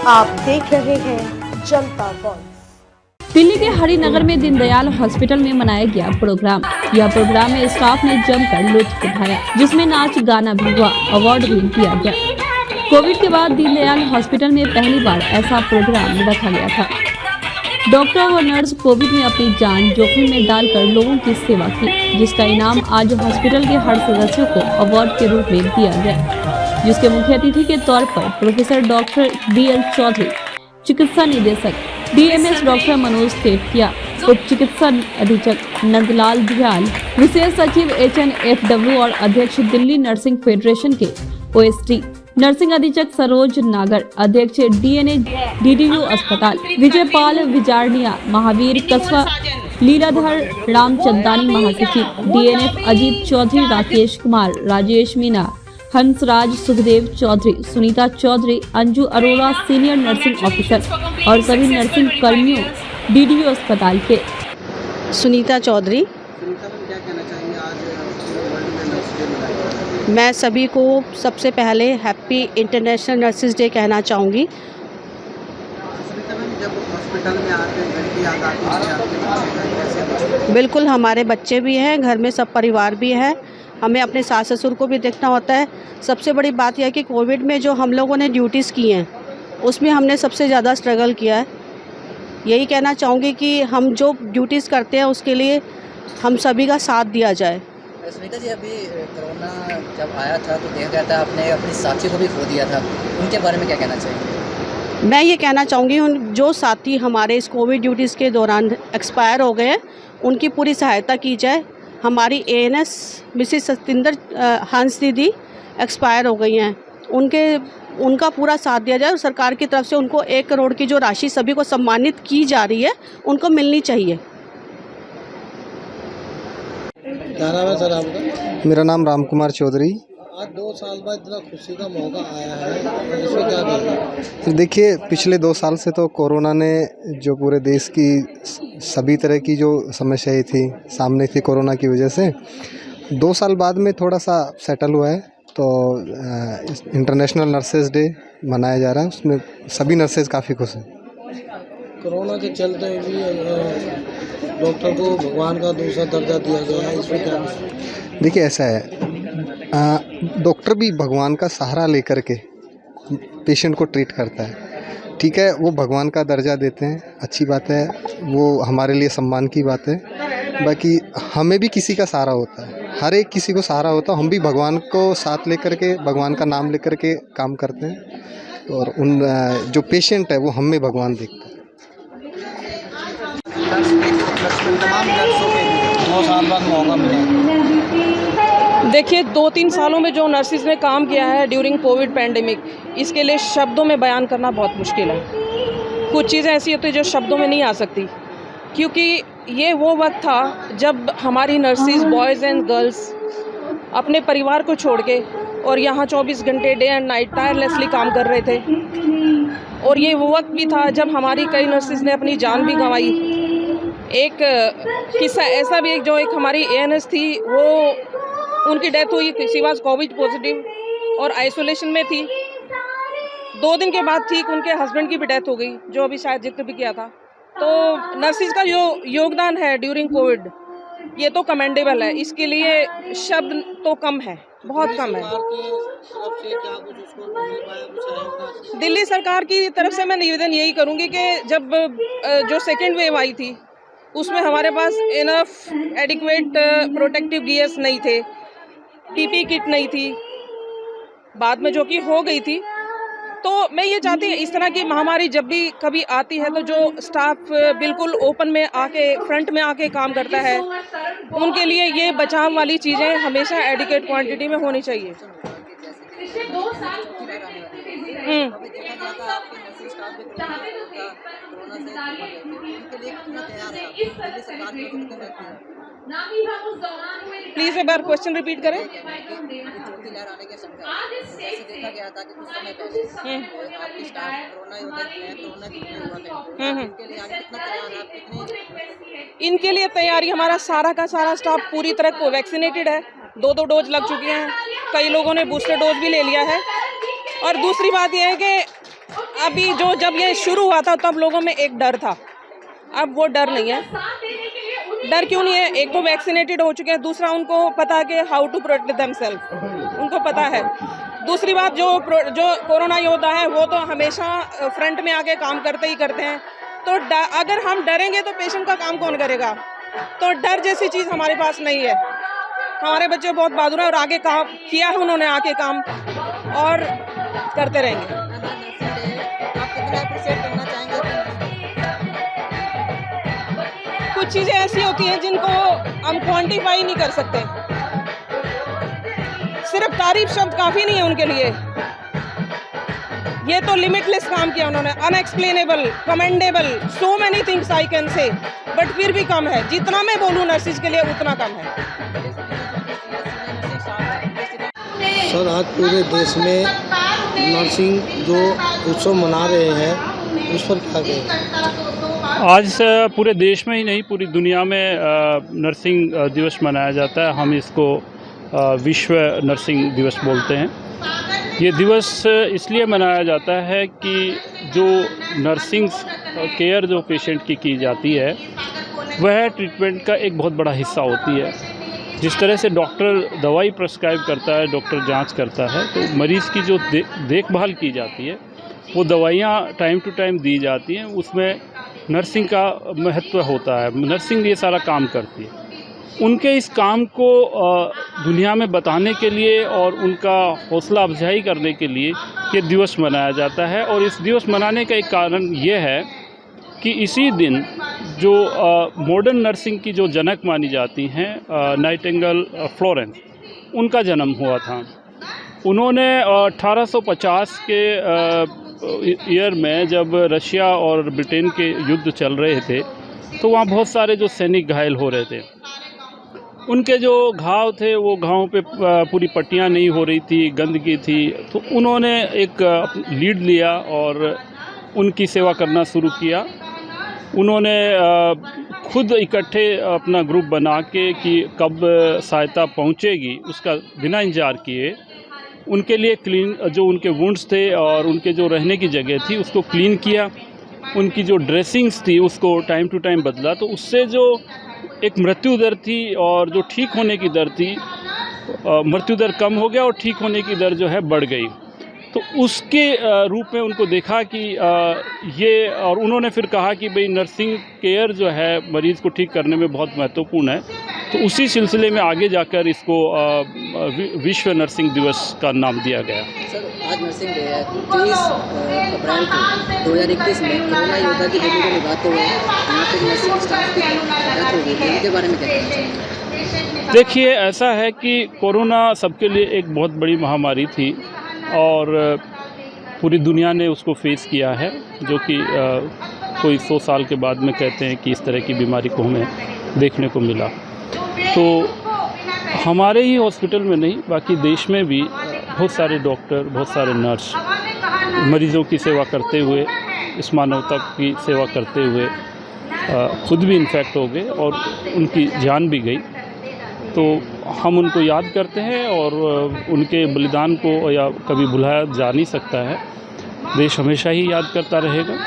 आप देख रहे हैं जनता वॉइस। दिल्ली के हरिनगर में दीनदयाल हॉस्पिटल में मनाया गया प्रोग्राम। यह प्रोग्राम में स्टाफ ने जमकर लुत्फ उठाया, जिसमें नाच गाना भी हुआ, अवार्ड भी दिया गया। कोविड के बाद दीनदयाल हॉस्पिटल में पहली बार ऐसा प्रोग्राम रखा गया था। डॉक्टर व नर्स कोविड में अपनी जान जोखिम में डालकर लोगों की सेवा की, जिसका इनाम आज हॉस्पिटल के हर सदस्यों को अवार्ड के रूप में दिया गया, जिसके मुख्य अतिथि के तौर पर प्रोफेसर डॉक्टर DL चौधरी, चिकित्सा निदेशक DMS डॉक्टर मनोज सेठिया, उप चिकित्सा अधीक्षक नंदलाल ध्याल, विशेष सचिव HNFW और अध्यक्ष दिल्ली नर्सिंग फेडरेशन के OST, नर्सिंग अधीक्षक सरोज नागर, अध्यक्ष DNA DDU अस्पताल विजयपाल विजारनिया, महावीर कस्बा लीलाधर रामचंदानी, महासचिव DNF Ajit Chaudhary, Rakesh Kumar, Rajesh Meena, Hansraj Sukhdev Chaudhary, Sunita Chaudhary, Anju Arora, senior nursing officer और सभी नर्सिंग कर्मियों DDU अस्पताल के। सुनीता चौधरी। मैं सभी को सबसे पहले हैप्पी इंटरनेशनल नर्सेज डे कहना चाहूँगी। जब हॉस्पिटल में आते हैं, घर की याद आती है आपके? बिल्कुल, हमारे बच्चे भी हैं, घर में सब परिवार भी है, हमें अपने सास ससुर को भी देखना होता है। सबसे बड़ी बात यह है कि कोविड में जो हम लोगों ने ड्यूटीज़ की हैं उसमें हमने सबसे ज़्यादा स्ट्रगल किया है। यही कहना चाहूँगी कि हम जो ड्यूटीज़ करते हैं उसके लिए हम सभी का साथ दिया जाए। सुनीता जी, अभी कोरोना जब आया था तो देखा गया था आपने अपनी साथी को भी खो दिया था, उनके बारे में क्या कहना चाहिए? मैं ये कहना चाहूँगी उन जो साथी हमारे इस कोविड ड्यूटीज़ के दौरान एक्सपायर हो गए हैं उनकी पूरी सहायता की जाए। हमारी ANS मिसेस सतिंदर हंस दीदी एक्सपायर हो गई हैं, उनका पूरा साथ दिया जाए और सरकार की तरफ से उनको 1 करोड़ की जो राशि सभी को सम्मानित की जा रही है उनको मिलनी चाहिए। क्या नाम है सर आपका? मेरा नाम राम कुमार चौधरी। आज 2 साल बाद इतना खुशी का मौका आया है, इसमें क्या कहेंगे? देखिए, पिछले 2 साल से तो कोरोना ने जो पूरे देश की सभी तरह की जो समस्याएं थी सामने थी कोरोना की वजह से, 2 साल बाद में थोड़ा सा सेटल हुआ है। तो इंटरनेशनल नर्सेज डे मनाया जा रहा है, उसमें सभी नर्सेज काफ़ी खुश हैं। कोरोना के चलते भी डॉक्टर को भगवान का दूसरा दर्जा दिया गया है, इसमें क्या? देखिए, ऐसा है, डॉक्टर भी भगवान का सहारा लेकर के पेशेंट को ट्रीट करता है। ठीक है, वो भगवान का दर्जा देते हैं, अच्छी बात है, वो हमारे लिए सम्मान की बात है। बाकी हमें भी किसी का सहारा होता है, हर एक किसी को सहारा होता है। हम भी भगवान को साथ लेकर के, भगवान का नाम लेकर के काम करते हैं और उन जो पेशेंट है वो हम में भगवान देखता है। तमाम नर्सों के 2 साल बाद मौका मिला। देखिए, 2-3 सालों में जो नर्सिस ने काम किया है ड्यूरिंग कोविड पैंडेमिक, इसके लिए शब्दों में बयान करना बहुत मुश्किल है। कुछ चीज़ें ऐसी होती हैं जो शब्दों में नहीं आ सकती, क्योंकि ये वो वक्त था जब हमारी नर्सिस, बॉयज़ एंड गर्ल्स अपने परिवार को छोड़ के और यहाँ 24 घंटे डे एंड नाइट टायरलेसली काम कर रहे थे। और ये वो वक्त भी था जब हमारी कई नर्सिस ने अपनी जान भी गंवाई। एक किस्सा ऐसा भी, जो एक हमारी ANS थी, वो उनकी डेथ हुई, शी वाज कोविड पॉजिटिव और आइसोलेशन में थी। 2 दिन के बाद ठीक उनके हस्बैंड की भी डेथ हो गई, जो अभी शायद जिक्र भी किया था। तो नर्सिस का जो योगदान है ड्यूरिंग कोविड, ये तो कमेंडेबल है, इसके लिए शब्द तो कम है, बहुत कम है। दिल्ली सरकार की तरफ से मैं निवेदन यही करूँगी कि जब जो सेकेंड वेव आई थी उसमें हमारे पास इनफ एडिक्वेट प्रोटेक्टिव गियर्स नहीं थे, PP किट नहीं थी, बाद में जो कि हो गई थी। तो मैं ये चाहती हूँ इस तरह की महामारी जब भी कभी आती है तो जो स्टाफ बिल्कुल ओपन में आके, फ्रंट में आके काम करता है, उनके लिए ये बचाव वाली चीज़ें हमेशा एडिक्वेट क्वांटिटी में होनी चाहिए। प्लीज एक बार क्वेश्चन रिपीट करें। देखा गया था कि कुछ समय पहले आपकी स्टाफ इनके लिए तैयारी, हमारा सारा का सारा स्टाफ पूरी तरह को वैक्सीनेटेड है, 2 डोज लग चुकी हैं, कई लोगों ने बूस्टर डोज भी ले लिया है। और दूसरी बात यह है कि अभी जब ये शुरू हुआ था तब लोगों में एक डर था, अब वो डर नहीं है। डर क्यों नहीं है? एक तो वैक्सीनेटेड हो चुके हैं, दूसरा उनको पता है कि हाउ टू प्रोटेक्ट देमसेल्फ, उनको पता है। दूसरी बात, जो कोरोना योद्धा है वो तो हमेशा फ्रंट में आके काम करते ही करते हैं। तो अगर हम डरेंगे तो पेशेंट का काम कौन करेगा? तो डर जैसी चीज़ हमारे पास नहीं है। हमारे बच्चे बहुत बहादुर हैं और आगे काम किया है उन्होंने, आके काम और करते रहेंगे। कुछ चीज़ें ऐसी होती हैं जिनको हम क्वांटिफाई नहीं कर सकते, सिर्फ तारीफ शब्द काफ़ी नहीं है उनके लिए। ये तो लिमिटलेस काम किया उन्होंने, unexplainable, commendable, so many things I can say, but फिर भी कम है। जितना मैं बोलूँ नर्सिस के लिए उतना कम है। सर, आज पूरे देश में नर्सिंग जो उत्सव मना रहे हैं उस पर क्या कहें? आज पूरे देश में ही नहीं, पूरी दुनिया में नर्सिंग दिवस मनाया जाता है। हम इसको विश्व नर्सिंग दिवस बोलते हैं। ये दिवस इसलिए मनाया जाता है कि जो नर्सिंग केयर जो पेशेंट की जाती है वह ट्रीटमेंट का एक बहुत बड़ा हिस्सा होती है। जिस तरह से डॉक्टर दवाई प्रेस्क्राइब करता है, डॉक्टर जांच करता है, तो मरीज़ की जो देखभाल की जाती है वो दवाइयाँ टाइम टू टाइम दी जाती हैं, उसमें नर्सिंग का महत्व होता है। नर्सिंग ये सारा काम करती है। उनके इस काम को दुनिया में बताने के लिए और उनका हौसला अफजाई करने के लिए ये दिवस मनाया जाता है। और इस दिवस मनाने का एक कारण ये है कि इसी दिन जो मॉडर्न नर्सिंग की जो जनक मानी जाती हैं नाइटिंगेल फ्लोरेंस, उनका जन्म हुआ था। उन्होंने 1850 के ईयर में जब रशिया और ब्रिटेन के युद्ध चल रहे थे तो वहाँ बहुत सारे जो सैनिक घायल हो रहे थे। उनके जो घाव थे वो घावों पे पूरी पट्टियाँ नहीं हो रही थी, गंदगी थी, तो उन्होंने एक लीड लिया और उनकी सेवा करना शुरू किया। उन्होंने खुद इकट्ठे अपना ग्रुप बना के कि कब सहायता पहुंचेगी उसका बिना इंतजार किए उनके लिए क्लीन, जो उनके वुंड्स थे और उनके जो रहने की जगह थी उसको क्लीन किया। उनकी जो ड्रेसिंग्स थी उसको टाइम टू टाइम बदला, तो उससे जो एक मृत्यु दर थी और जो ठीक होने की दर थी, मृत्यु दर कम हो गया और ठीक होने की दर जो है बढ़ गई। तो उसके रूप में उनको देखा कि ये, और उन्होंने फिर कहा कि भाई नर्सिंग केयर जो है मरीज़ को ठीक करने में बहुत महत्वपूर्ण है। तो उसी सिलसिले में आगे जाकर इसको विश्व नर्सिंग दिवस का नाम दिया गया। सर, आज नर्सिंग डे है। 30 अप्रैल को 2021 में कोरोना योद्धा की भूमिका निभाते हुए यहाँ पे नर्सिंग स्टाफ की डेथ हो गई, इनके बारे में क्या कहना चाहिए? देखिए, ऐसा है कि कोरोना सबके लिए एक बहुत बड़ी महामारी थी और पूरी दुनिया ने उसको फेस किया है, जो कि कोई 100 साल के बाद में कहते हैं कि इस तरह की बीमारी को हमें देखने को मिला। तो हमारे ही हॉस्पिटल में नहीं, बाकी देश में भी बहुत सारे डॉक्टर, बहुत सारे नर्स मरीज़ों की सेवा करते हुए, इस मानवता की सेवा करते हुए खुद भी इन्फेक्ट हो गए और उनकी जान भी गई। तो हम उनको याद करते हैं और उनके बलिदान को या कभी भुलाया जा नहीं सकता है। देश हमेशा ही याद करता रहेगा।